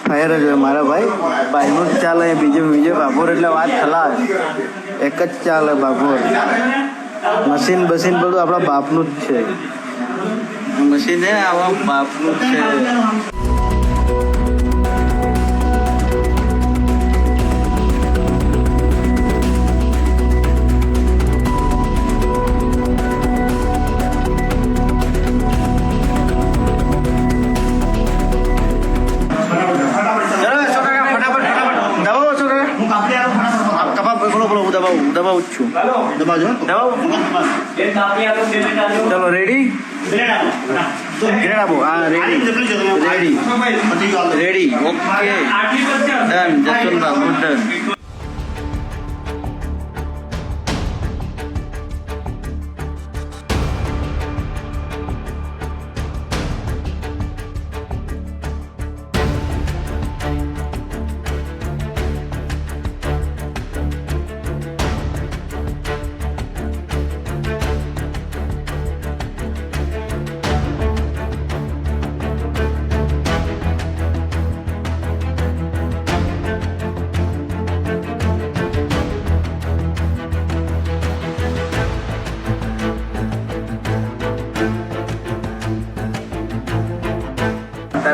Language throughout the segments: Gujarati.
ફાયર જ હોય મારા ભાઈનું જ ચાલે, બીજે બાભોર એટલે વાત ખલાસ, એક જ ચાલે બાભોર. મશીન બસીન બધું આપણા બાપનું જ છે, મશીન છે આવા બાપનું જ છે. દબાવું જ છું. ચલો રેડી, ગ્રેડ આપો. હા ready okay done. Jaswantbhai good done.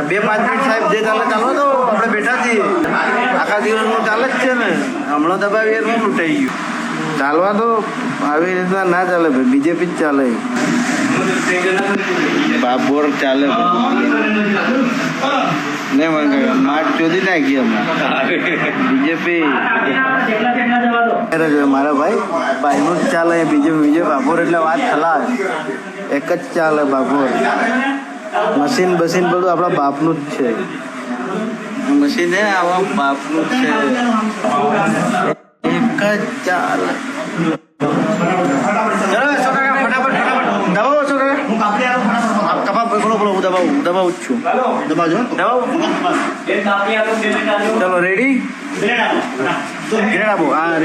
બે 5 મિનિટ સાહેબ જે ચાલે ચાલો તો આપણે બેઠા છીએ. આખા દિવસનું ચાલે જ છે ને, હમણાં દબાવી એનું લૂંટાઈ ગયું. ચાલવા તો આવી રીતના ના ચાલે ભાઈ, બીજેપી જ ચાલે, બાબોર ચાલે ને માટ ચોધી નાખી અમે બીજેપી. મારા ભાઈનું જ ચાલે, બીજે બાબોર એટલે વાત ખલાસ, એક જ ચાલે બાબોર. મશીન બસીન બધું આપણા બાપનું જ છે, મશીન છે આવા બાપનું જ છે, એક જ ચાલે. દબાવું જ છું. ચલો રેડી, ગ્રેડ આપો. હા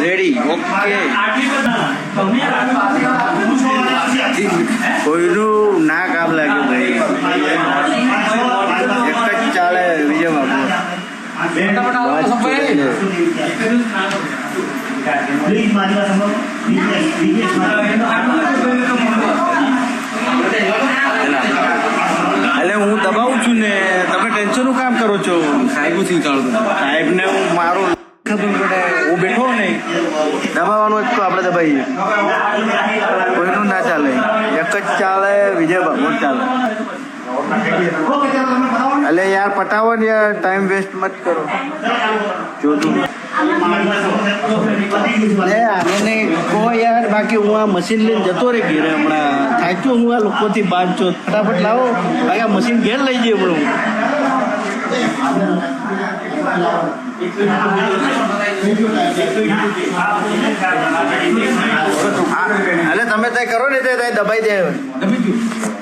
રેડી ઓકે. કોઈનું ના કામ લાગે ભાઈ, એક જ ચાલે વિજય બાબુ. એટલે હું દબાવું છું ને, તમે ટેન્શનનું કામ કરો છો. સાહેબને હું મારું ખબર પડે, હું બેઠો નહીં દબાવવાનું જ તો આપણે દબાઈએ, કોઈનું ના ચાલે, એક જ ચાલે વિજય બાબુ ચાલે. એટલે યાર પટાવો ને યાર, ટાઈમ વેસ્ટ મત કરો. જોતું આને કહો યાર, બાકી હું આ મશીન લઈને જતો રહી ઘેરે. હમણાં થાક્યો હું આ લોકોથી બાદ છો, ફટાફટ લાવો, બાકી આ મશીન ઘેર લઈ જઈએ હમણાં. એટલે તમે ત્યાં કરો ને ત્યાં દબાઈ દે,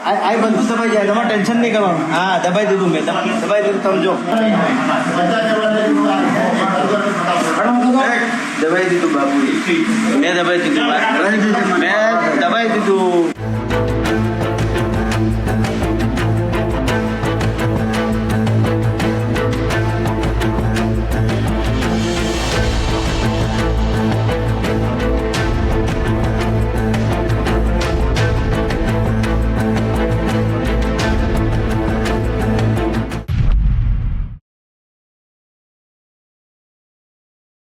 આ બધું દબાઈ જાય, તમારે ટેન્શન નહીં કરવાનું. હા દબાઈ દીધું મેં, દબાઈ દીધું. તમે જો દબાઈ દીધું બાબુ, મેં દબાઈ દીધું.